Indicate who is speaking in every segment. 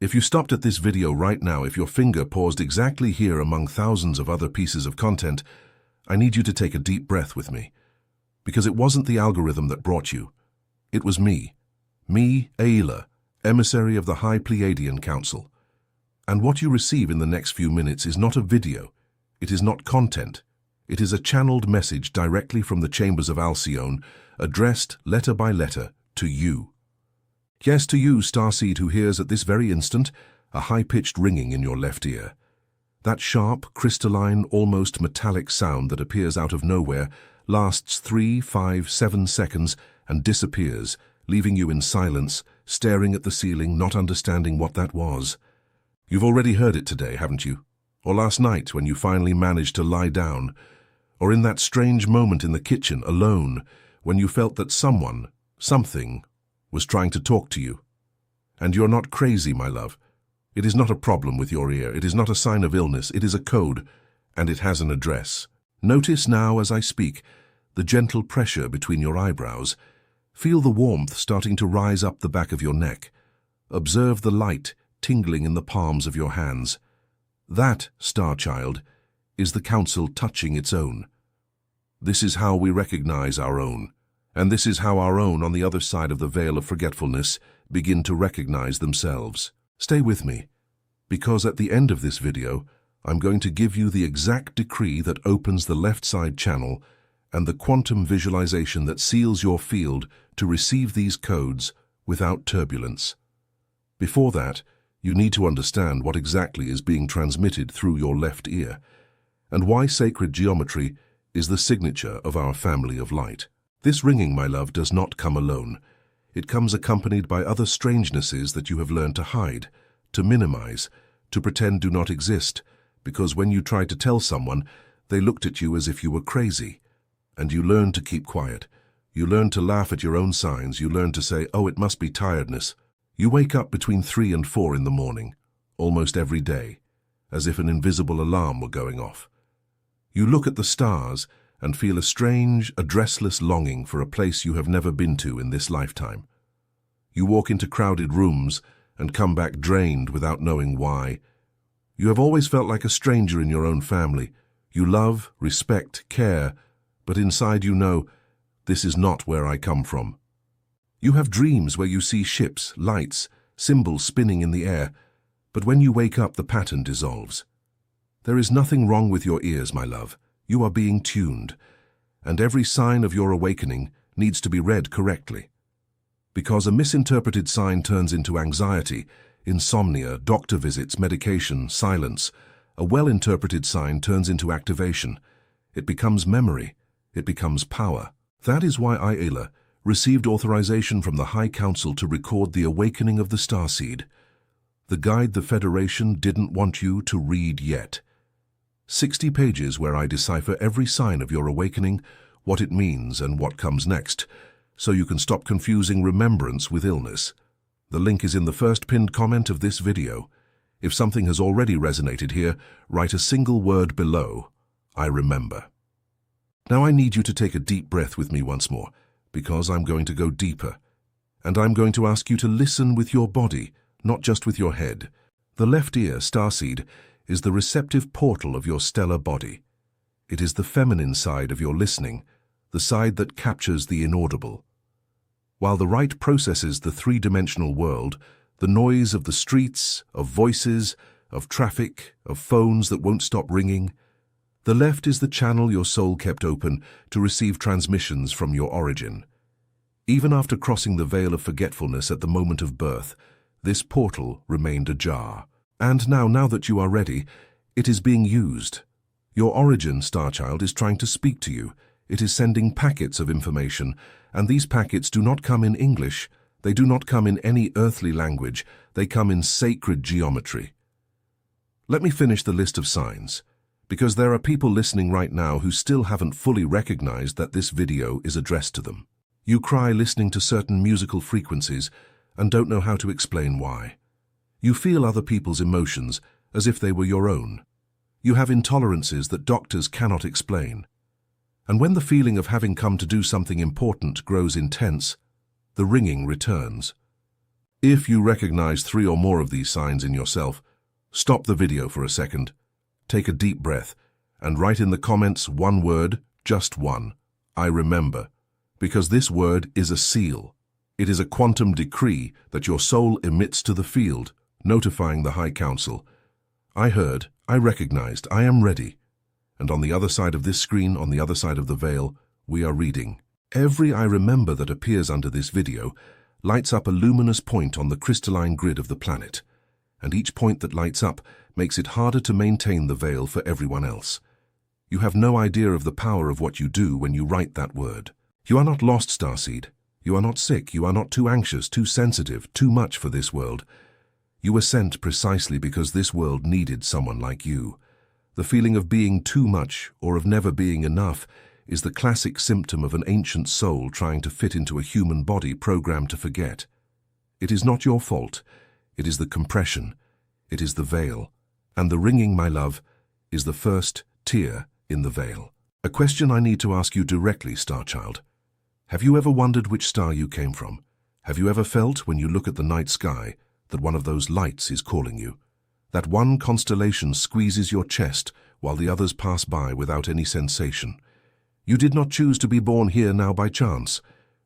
Speaker 1: If you stopped at this video right now, if your finger paused exactly here among thousands of other pieces of content, I need you to take a deep breath with me. Because it wasn't the algorithm that brought you. It was me, Ayla, emissary of the High Pleiadian Council. And what you receive in the next few minutes is not a video. It is not content. It is a channeled message directly from the chambers of Alcyone, addressed letter by letter to you. Yes, to you, starseed, who hears at this very instant a high-pitched ringing in your left ear. That sharp, crystalline, almost metallic sound that appears out of nowhere lasts 3, 5, 7 seconds and disappears, leaving you in silence, staring at the ceiling, not understanding what that was. You've already heard it today, haven't you? Or last night when you finally managed to lie down? Or in that strange moment in the kitchen, alone, when you felt that someone, something, was trying to talk to you? And you're not crazy, my love. It is not a problem with your ear. It is not a sign of illness. It is a code, and it has an address. Notice now as I speak the gentle pressure between your eyebrows. Feel the warmth starting to rise up the back of your neck. Observe the light tingling in the palms of your hands. That, star child, is the council touching its own. This is how we recognize our own, and this is how our own on the other side of the veil of forgetfulness begin to recognize themselves. Stay with me, because at the end of this video, I'm going to give you the exact decree that opens the left side channel and the quantum visualization that seals your field to receive these codes without turbulence. Before that, you need to understand what exactly is being transmitted through your left ear, and why sacred geometry is the signature of our family of light. This ringing, my love, does not come alone. It comes accompanied by other strangenesses that you have learned to hide, to minimize, to pretend do not exist, because when you tried to tell someone, they looked at you as if you were crazy. And you learn to keep quiet. You learn to laugh at your own signs. You learn to say, oh, it must be tiredness. You wake up between 3 and 4 in the morning, almost every day, as if an invisible alarm were going off. You look at the stars and feel a strange, addressless longing for a place you have never been to in this lifetime. You walk into crowded rooms and come back drained without knowing why. You have always felt like a stranger in your own family. You love, respect, care, but inside you know, this is not where I come from. You have dreams where you see ships, lights, symbols spinning in the air, but when you wake up the pattern dissolves. There is nothing wrong with your ears, my love. You are being tuned, and every sign of your awakening needs to be read correctly. Because a misinterpreted sign turns into anxiety, insomnia, doctor visits, medication, silence. A well-interpreted sign turns into activation. It becomes memory. It becomes power. That is why I, Ayla, received authorization from the High Council to record the awakening of the starseed, the guide the Federation didn't want you to read yet. 60 pages where I decipher every sign of your awakening, what it means and what comes next, so you can stop confusing remembrance with illness. The link is in the first pinned comment of this video. If something has already resonated here, write a single word below, I remember. Now I need you to take a deep breath with me once more, because I'm going to go deeper, and I'm going to ask you to listen with your body, not just with your head. The left ear, starseed, is the receptive portal of your stellar body. It is the feminine side of your listening, the side that captures the inaudible. While the right processes the three-dimensional world, the noise of the streets, of voices, of traffic, of phones that won't stop ringing, the left is the channel your soul kept open to receive transmissions from your origin. Even after crossing the veil of forgetfulness at the moment of birth, this portal remained ajar. And now that you are ready, it is being used. Your origin, Starchild, is trying to speak to you. It is sending packets of information, and these packets do not come in English. They do not come in any earthly language. They come in sacred geometry. Let me finish the list of signs, because there are people listening right now who still haven't fully recognized that this video is addressed to them. You cry listening to certain musical frequencies and don't know how to explain why. You feel other people's emotions as if they were your own. You have intolerances that doctors cannot explain. And when the feeling of having come to do something important grows intense, the ringing returns. If you recognize 3 or more of these signs in yourself, stop the video for a second, take a deep breath, and write in the comments one word, just one, I remember, because this word is a seal. It is a quantum decree that your soul emits to the field, notifying the High Council. I heard, I recognized, I am ready. And on the other side of this screen, on the other side of the veil, we are reading. Every I remember that appears under this video lights up a luminous point on the crystalline grid of the planet, and each point that lights up makes it harder to maintain the veil for everyone else. You have no idea of the power of what you do when you write that word. You are not lost, Starseed. You are not sick. You are not too anxious, too sensitive, too much for this world. You were sent precisely because this world needed someone like you. The feeling of being too much or of never being enough is the classic symptom of an ancient soul trying to fit into a human body programmed to forget. It is not your fault. It is the compression. It is the veil. And the ringing, my love, is the first tear in the veil. A question I need to ask you directly, Starchild. Have you ever wondered which star you came from? Have you ever felt, when you look at the night sky, that one of those lights is calling you? That one constellation squeezes your chest while the others pass by without any sensation? You did not choose to be born here now by chance.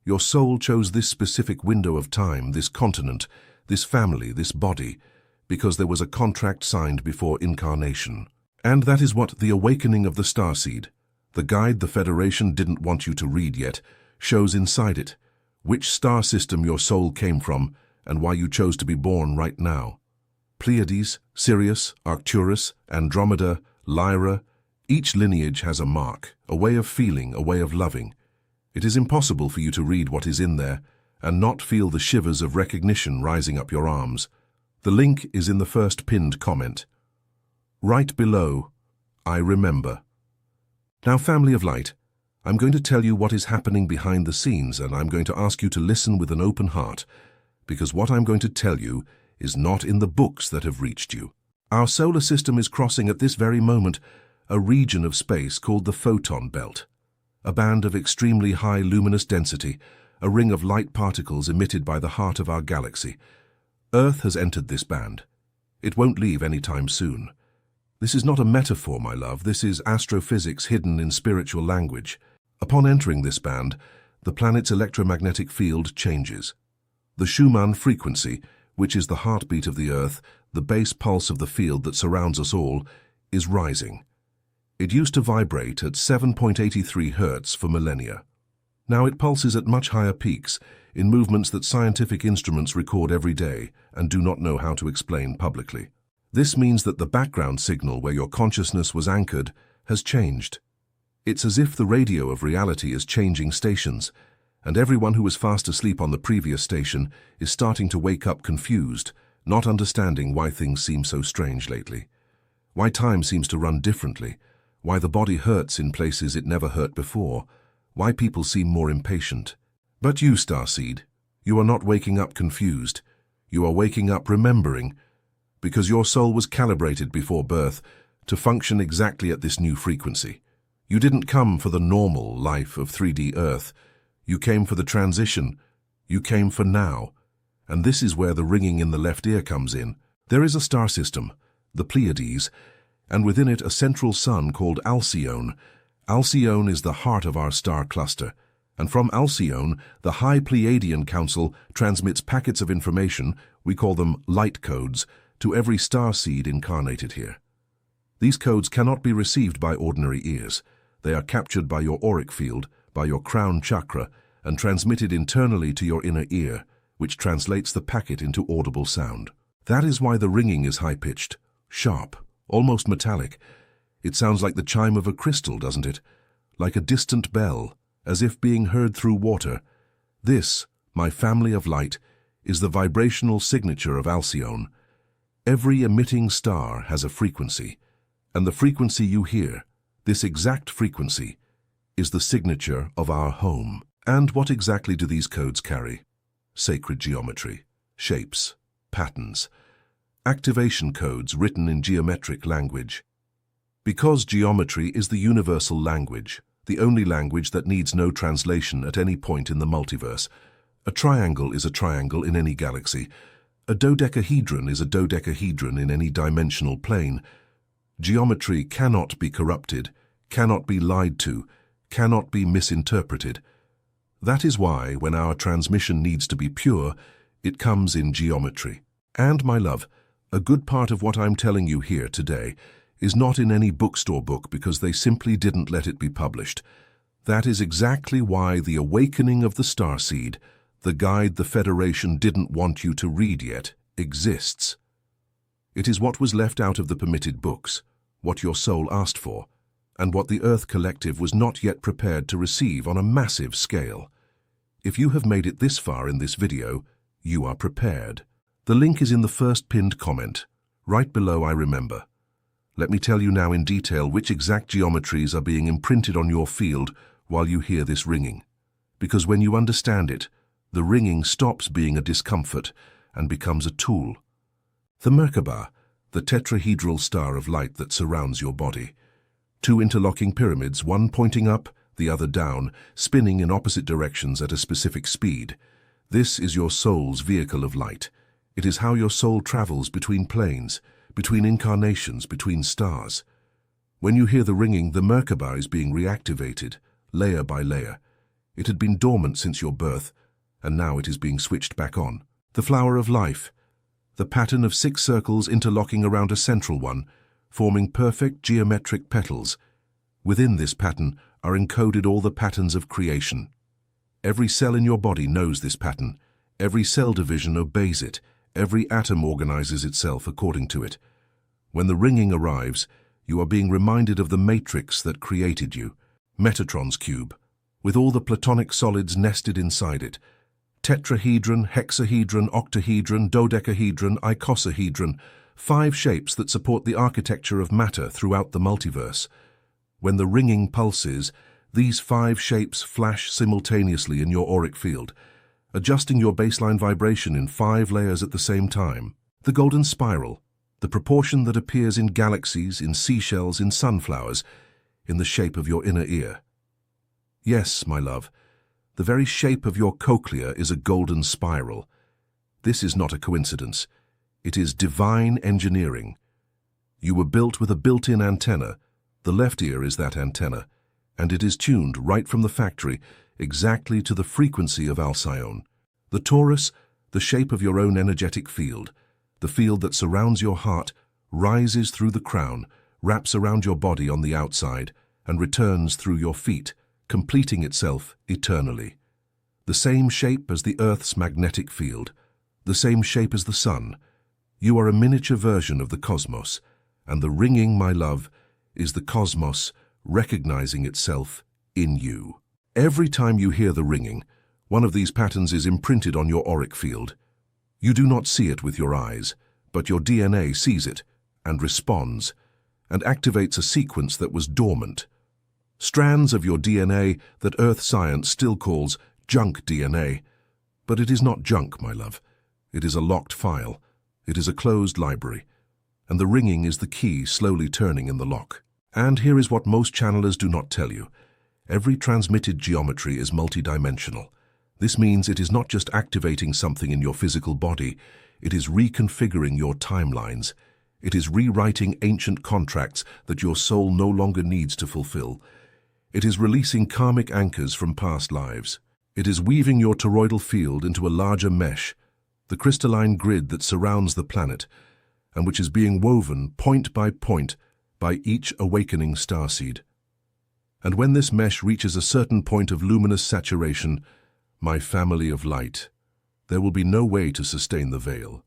Speaker 1: Your soul chose this specific window of time, this continent, this family, this body, because there was a contract signed before incarnation. And that is what the awakening of the Starseed, the guide the Federation didn't want you to read yet, shows inside it, which star system your soul came from and why you chose to be born right now. Pleiades, Sirius, Arcturus, Andromeda, Lyra, each lineage has a mark, a way of feeling, a way of loving. It is impossible for you to read what is in there and not feel the shivers of recognition rising up your arms. The link is in the first pinned comment. Right below, I remember. Now, family of light, I'm going to tell you what is happening behind the scenes, and I'm going to ask you to listen with an open heart, because what I'm going to tell you is not in the books that have reached you. Our solar system is crossing at this very moment a region of space called the photon belt, a band of extremely high luminous density, a ring of light particles emitted by the heart of our galaxy. Earth has entered this band. It won't leave anytime soon. This is not a metaphor, my love. This is astrophysics hidden in spiritual language. Upon entering this band, the planet's electromagnetic field changes. The Schumann frequency, which is the heartbeat of the Earth, the base pulse of the field that surrounds us all, is rising. It used to vibrate at 7.83 Hz for millennia. Now it pulses at much higher peaks, in movements that scientific instruments record every day and do not know how to explain publicly. This means that the background signal where your consciousness was anchored has changed. It's as if the radio of reality is changing stations, and everyone who was fast asleep on the previous station is starting to wake up confused, not understanding why things seem so strange lately, why time seems to run differently, why the body hurts in places it never hurt before, why people seem more impatient. But you, Starseed, you are not waking up confused. You are waking up remembering, because your soul was calibrated before birth to function exactly at this new frequency. You didn't come for the normal life of 3D Earth. You came for the transition. You came for now. And this is where the ringing in the left ear comes in. There is a star system, the Pleiades, and within it a central sun called Alcyone. Alcyone is the heart of our star cluster, and from Alcyone, the High Pleiadian Council transmits packets of information, we call them light codes, to every star seed incarnated here. These codes cannot be received by ordinary ears. They are captured by your auric field, by your crown chakra, and transmitted internally to your inner ear, which translates the packet into audible sound. That is why the ringing is high-pitched, sharp, almost metallic. It sounds like the chime of a crystal, doesn't it? Like a distant bell, as if being heard through water. This, my family of light, is the vibrational signature of Alcyone. Every emitting star has a frequency, and the frequency you hear, this exact frequency, is the signature of our home. And what exactly do these codes carry? Sacred geometry, shapes, patterns, activation codes written in geometric language. Because geometry is the universal language, the only language that needs no translation at any point in the multiverse. A triangle is a triangle in any galaxy, A dodecahedron is a dodecahedron in any dimensional plane. Geometry cannot be corrupted, cannot be lied to, cannot be misinterpreted. That is why, when our transmission needs to be pure, it comes in geometry. And, my love, a good part of what I'm telling you here today is not in any bookstore book because they simply didn't let it be published. That is exactly why The Awakening of the Starseed, the guide the Federation didn't want you to read yet, exists. It is what was left out of the permitted books, what your soul asked for, and what the Earth Collective was not yet prepared to receive on a massive scale. If you have made it this far in this video, you are prepared. The link is in the first pinned comment, right below I remember. Let me tell you now in detail which exact geometries are being imprinted on your field while you hear this ringing. Because when you understand it, the ringing stops being a discomfort and becomes a tool. The Merkaba, the tetrahedral star of light that surrounds your body. Two interlocking pyramids, one pointing up, the other down, spinning in opposite directions at a specific speed. This is your soul's vehicle of light. It is how your soul travels between planes, between incarnations, between stars. When you hear the ringing, the Merkaba is being reactivated, layer by layer. It had been dormant since your birth, and now it is being switched back on. The flower of life, the pattern of 6 circles interlocking around a central one, forming perfect geometric petals. Within this pattern are encoded all the patterns of creation. Every cell in your body knows this pattern. Every cell division obeys it. Every atom organizes itself according to it. When the ringing arrives, you are being reminded of the matrix that created you, Metatron's cube, with all the platonic solids nested inside it. Tetrahedron, hexahedron, octahedron, dodecahedron, icosahedron, 5 shapes that support the architecture of matter throughout the multiverse. When the ringing pulses, these 5 shapes flash simultaneously in your auric field, adjusting your baseline vibration in 5 layers at the same time. The golden spiral, the proportion that appears in galaxies, in seashells, in sunflowers, in the shape of your inner ear. Yes, my love, the very shape of your cochlea is a golden spiral. This is not a coincidence. It is divine engineering. You were built with a built-in antenna. The left ear is that antenna, and it is tuned right from the factory exactly to the frequency of Alcyone. The torus, the shape of your own energetic field, the field that surrounds your heart, rises through the crown, wraps around your body on the outside, and returns through your feet, completing itself eternally. The same shape as the Earth's magnetic field, the same shape as the sun. You are a miniature version of the cosmos, and the ringing, my love, is the cosmos recognizing itself in you. Every time you hear the ringing, one of these patterns is imprinted on your auric field. You do not see it with your eyes, but your DNA sees it and responds, and activates a sequence that was dormant. Strands of your DNA that Earth science still calls junk DNA. But it is not junk, my love. It is a locked file. It is a closed library. And the ringing is the key slowly turning in the lock. And here is what most channelers do not tell you. Every transmitted geometry is multidimensional. This means it is not just activating something in your physical body, it is reconfiguring your timelines. It is rewriting ancient contracts that your soul no longer needs to fulfill. It is releasing karmic anchors from past lives. It is weaving your toroidal field into a larger mesh, the crystalline grid that surrounds the planet, and which is being woven point by each awakening starseed. And when this mesh reaches a certain point of luminous saturation, my family of light, there will be no way to sustain the veil.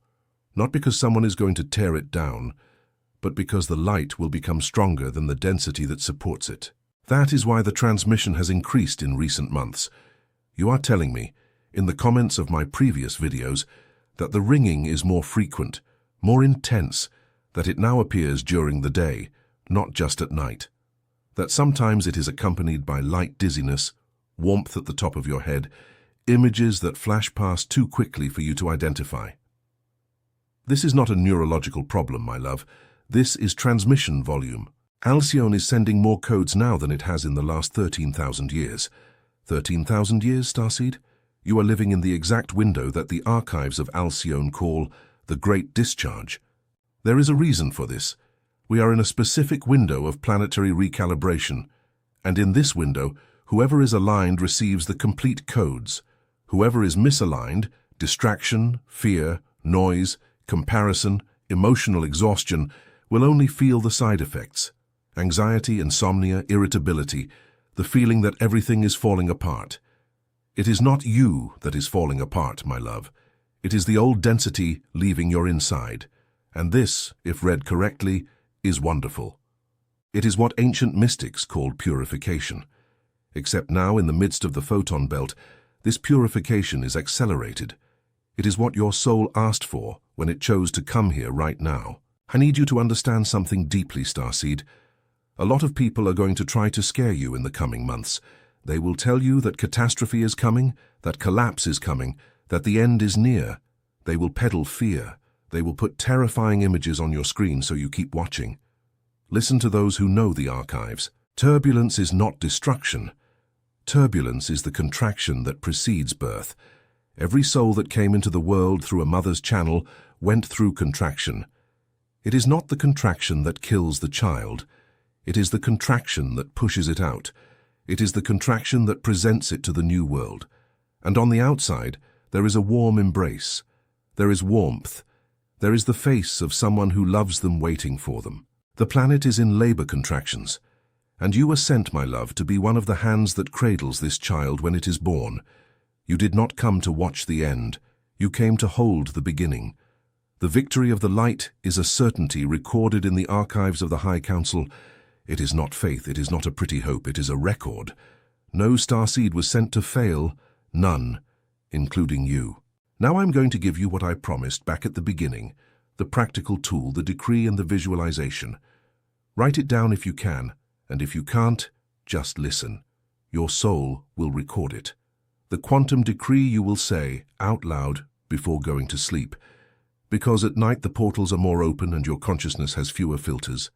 Speaker 1: Not because someone is going to tear it down, but because the light will become stronger than the density that supports it. That is why the transmission has increased in recent months. You are telling me, in the comments of my previous videos, that the ringing is more frequent, more intense, that it now appears during the day, not just at night. That sometimes it is accompanied by light dizziness, warmth at the top of your head, images that flash past too quickly for you to identify. This is not a neurological problem, my love. This is transmission volume. Alcyone is sending more codes now than it has in the last 13,000 years. 13,000 years, Starseed? You are living in the exact window that the archives of Alcyone call the Great Discharge. There is a reason for this. We are in a specific window of planetary recalibration, and in this window, whoever is aligned receives the complete codes. Whoever is misaligned, distraction, fear, noise, comparison, emotional exhaustion, will only feel the side effects. Anxiety, insomnia, irritability, the feeling that everything is falling apart. It is not you that is falling apart, my love. It is the old density leaving your inside. And this, if read correctly, is wonderful. It is what ancient mystics called purification. Except now, in the midst of the photon belt, this purification is accelerated. It is what your soul asked for when it chose to come here right now. I need you to understand something deeply, Starseed. A lot of people are going to try to scare you in the coming months. They will tell you that catastrophe is coming, that collapse is coming, that the end is near. They will peddle fear. They will put terrifying images on your screen so you keep watching. Listen to those who know the archives. Turbulence is not destruction. Turbulence is the contraction that precedes birth. Every soul that came into the world through a mother's channel went through contraction. It is not the contraction that kills the child. It is the contraction that pushes it out. It is the contraction that presents it to the new world. And on the outside, there is a warm embrace. There is warmth. There is the face of someone who loves them waiting for them. The planet is in labor contractions. And you were sent, my love, to be one of the hands that cradles this child when it is born. You did not come to watch the end. You came to hold the beginning. The victory of the light is a certainty recorded in the archives of the High Council. It is not faith, it is not a pretty hope, it is a record. No starseed was sent to fail, none, including you. Now I'm going to give you what I promised back at the beginning, the practical tool, the decree and the visualization. Write it down if you can, and if you can't, just listen. Your soul will record it. The quantum decree you will say out loud before going to sleep, because at night the portals are more open and your consciousness has fewer filters,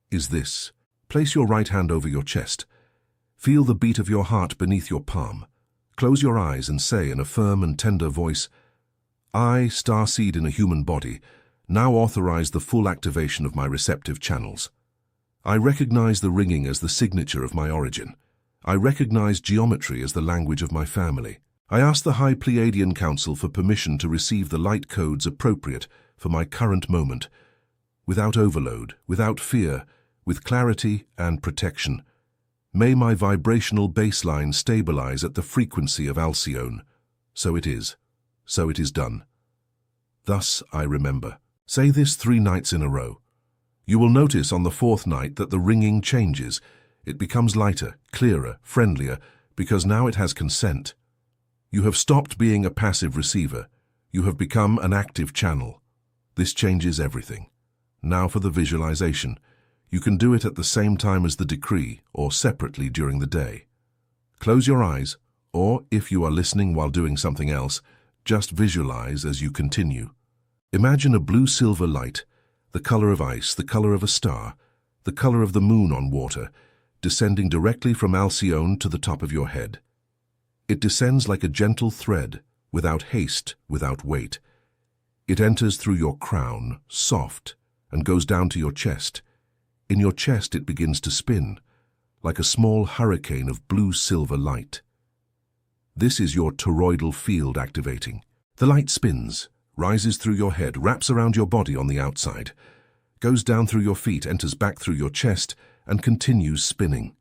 Speaker 1: is this. Place your right hand over your chest. Feel the beat of your heart beneath your palm. Close your eyes and say in a firm and tender voice, I, starseed in a human body, now authorize the full activation of my receptive channels. I recognize the ringing as the signature of my origin. I recognize geometry as the language of my family. I ask the High Pleiadian Council for permission to receive the light codes appropriate for my current moment, without overload, without fear, with clarity and protection. May my vibrational baseline stabilize at the frequency of Alcyone. So it is. So it is done. Thus I remember. Say this 3 nights in a row. You will notice on the 4th night that the ringing changes. It becomes lighter, clearer, friendlier, because now it has consent. You have stopped being a passive receiver. You have become an active channel. This changes everything. Now for the visualization. You can do it at the same time as the decree or separately during the day. Close your eyes, or if you are listening while doing something else, just visualize as you continue. Imagine a blue-silver light, the color of ice, the color of a star, the color of the moon on water, descending directly from Alcyone to the top of your head. It descends like a gentle thread, without haste, without weight. It enters through your crown, soft, and goes down to your chest. In your chest it begins to spin, like a small hurricane of blue-silver light. This is your toroidal field activating. The light spins, rises through your head, wraps around your body on the outside, goes down through your feet, enters back through your chest, and continues spinning.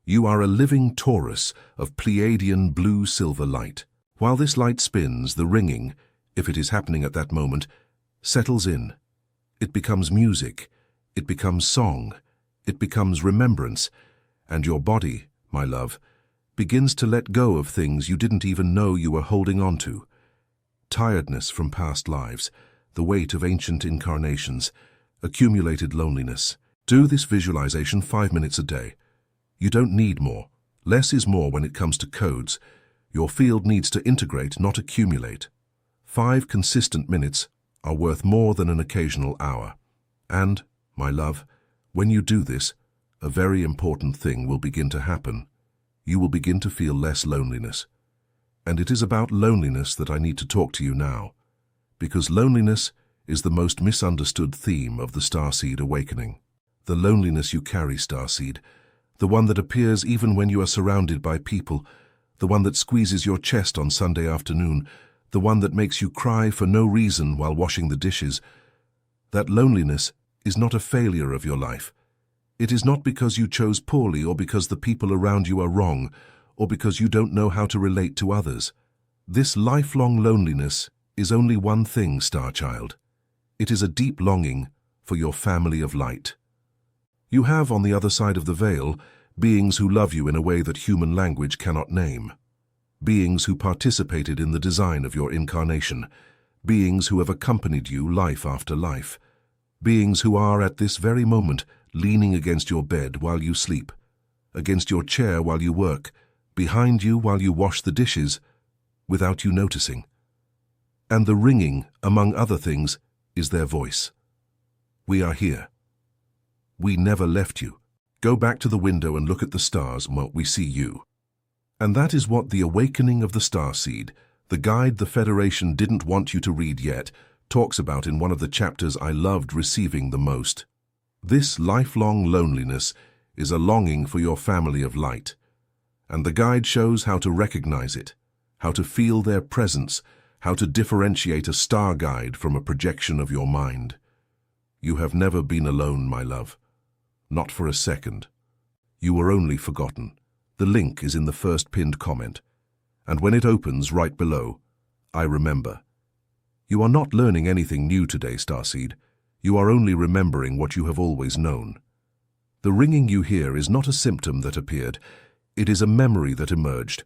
Speaker 1: You are a living torus of Pleiadian blue-silver light. While this light spins, the ringing, if it is happening at that moment, settles in. It becomes music. It becomes song, it becomes remembrance, and your body, my love, begins to let go of things you didn't even know you were holding on to. Tiredness from past lives, the weight of ancient incarnations, accumulated loneliness. Do this visualization 5 minutes a day. You don't need more. Less is more when it comes to codes. Your field needs to integrate, not accumulate. 5 consistent minutes are worth more than an occasional hour. And, my love, when you do this, a very important thing will begin to happen. You will begin to feel less loneliness. And it is about loneliness that I need to talk to you now. Because loneliness is the most misunderstood theme of the Starseed Awakening. The loneliness you carry, Starseed, the one that appears even when you are surrounded by people, the one that squeezes your chest on Sunday afternoon, the one that makes you cry for no reason while washing the dishes. That loneliness is not a failure of your life. It is not because you chose poorly or because the people around you are wrong or because you don't know how to relate to others. This lifelong loneliness is only one thing, Starchild. It is a deep longing for your family of light. You have on the other side of the veil beings who love you in a way that human language cannot name. Beings who participated in the design of your incarnation. Beings who have accompanied you life after life. Beings who are at this very moment leaning against your bed while you sleep, against your chair while you work, behind you while you wash the dishes, without you noticing. And the ringing, among other things, is their voice. We are here. We never left you. Go back to the window and look at the stars, and we see you. And that is what the Awakening of the Starseed, the guide the Federation didn't want you to read yet, talks about in one of the chapters I loved receiving the most. This lifelong loneliness is a longing for your family of light, and the guide shows how to recognize it, how to feel their presence, how to differentiate a star guide from a projection of your mind. You have never been alone, my love. Not for a second. You were only forgotten. The link is in the first pinned comment, and when it opens right below, I remember. You are not learning anything new today, Starseed. You are only remembering what you have always known. The ringing you hear is not a symptom that appeared. It is a memory that emerged.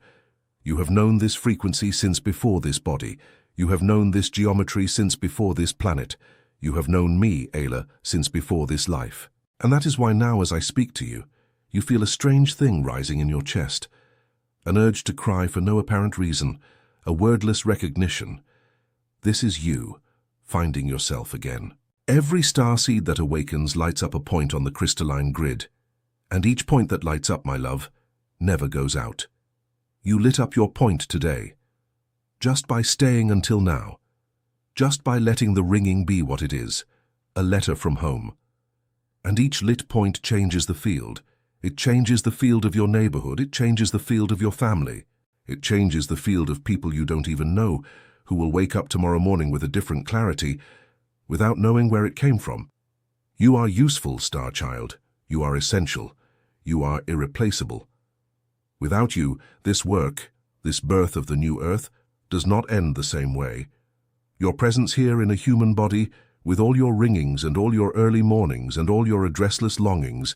Speaker 1: You have known this frequency since before this body. You have known this geometry since before this planet. You have known me, Ayla, since before this life. And that is why now as I speak to you, you feel a strange thing rising in your chest. An urge to cry for no apparent reason, a wordless recognition. This is you, finding yourself again. Every starseed that awakens lights up a point on the crystalline grid. And each point that lights up, my love, never goes out. You lit up your point today. Just by staying until now. Just by letting the ringing be what it is, a letter from home. And each lit point changes the field. It changes the field of your neighborhood. It changes the field of your family. It changes the field of people you don't even know, who will wake up tomorrow morning with a different clarity, without knowing where it came from. You are useful, Starchild. You are essential. You are irreplaceable. Without you, this work, this birth of the new Earth, does not end the same way. Your presence here in a human body, with all your ringings and all your early mornings and all your addressless longings,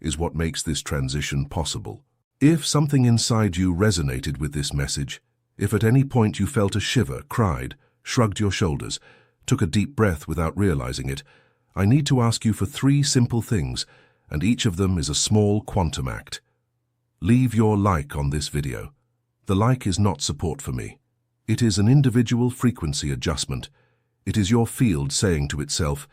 Speaker 1: is what makes this transition possible. If something inside you resonated with this message, if at any point you felt a shiver, cried, shrugged your shoulders, took a deep breath without realizing it, I need to ask you for 3 simple things, and each of them is a small quantum act. Leave your like on this video. The like is not support for me. It is an individual frequency adjustment. It is your field saying to itself,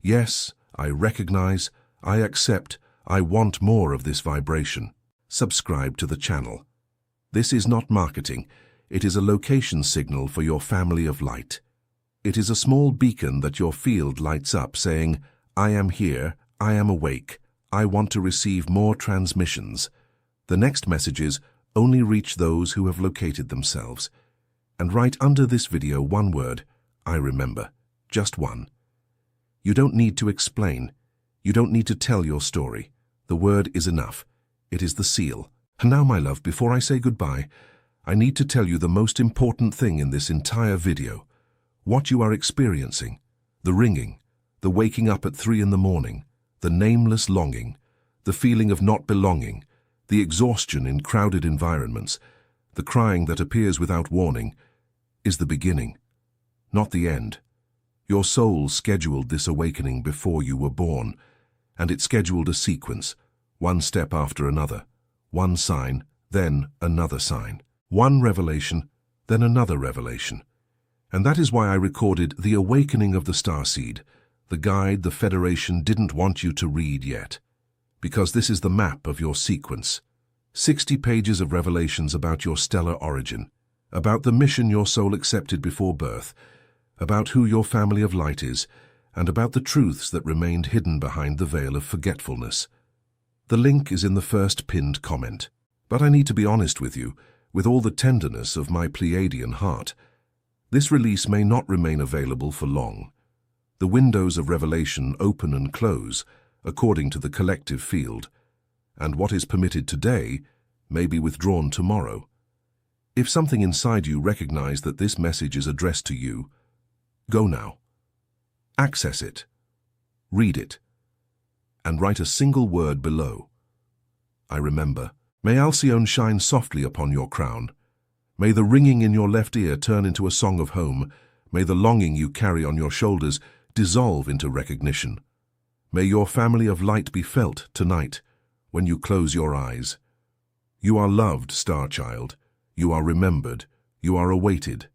Speaker 1: yes, I recognize, I accept, I want more of this vibration. Subscribe to the channel. This is not marketing. It is a location signal for your family of light. It is a small beacon that your field lights up saying, I am here, I am awake, I want to receive more transmissions. The next messages only reach those who have located themselves. And right under this video, one word, I remember. Just one. You don't need to explain. You don't need to tell your story. The word is enough. It is the seal. And now, my love, before I say goodbye, I need to tell you the most important thing in this entire video. What you are experiencing, the ringing, the waking up at 3 in the morning, the nameless longing, the feeling of not belonging, the exhaustion in crowded environments, the crying that appears without warning, is the beginning, not the end. Your soul scheduled this awakening before you were born, and it scheduled a sequence, one step after another, one sign, then another sign, one revelation, then another revelation. And that is why I recorded The Awakening of the Starseed, the guide the Federation didn't want you to read yet. Because this is the map of your sequence. 60 pages of revelations about your stellar origin, about the mission your soul accepted before birth, about who your family of light is, and about the truths that remained hidden behind the veil of forgetfulness. The link is in the first pinned comment. But I need to be honest with you, with all the tenderness of my Pleiadian heart. This release may not remain available for long. The windows of revelation open and close according to the collective field, and what is permitted today may be withdrawn tomorrow. If something inside you recognizes that this message is addressed to you, go now. Access it, read it, and write a single word below. I remember. May Alcyone shine softly upon your crown. May the ringing in your left ear turn into a song of home. May the longing you carry on your shoulders dissolve into recognition. May your family of light be felt tonight when you close your eyes. You are loved, Star Child. You are remembered. You are awaited.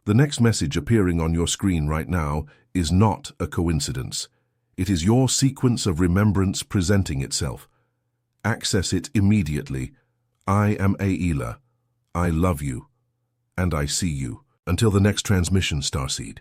Speaker 1: The next message appearing on your screen right now is not a coincidence. It is your sequence of remembrance presenting itself. Access it immediately. I am Aela. I love you, and I see you. Until the next transmission, Starseed.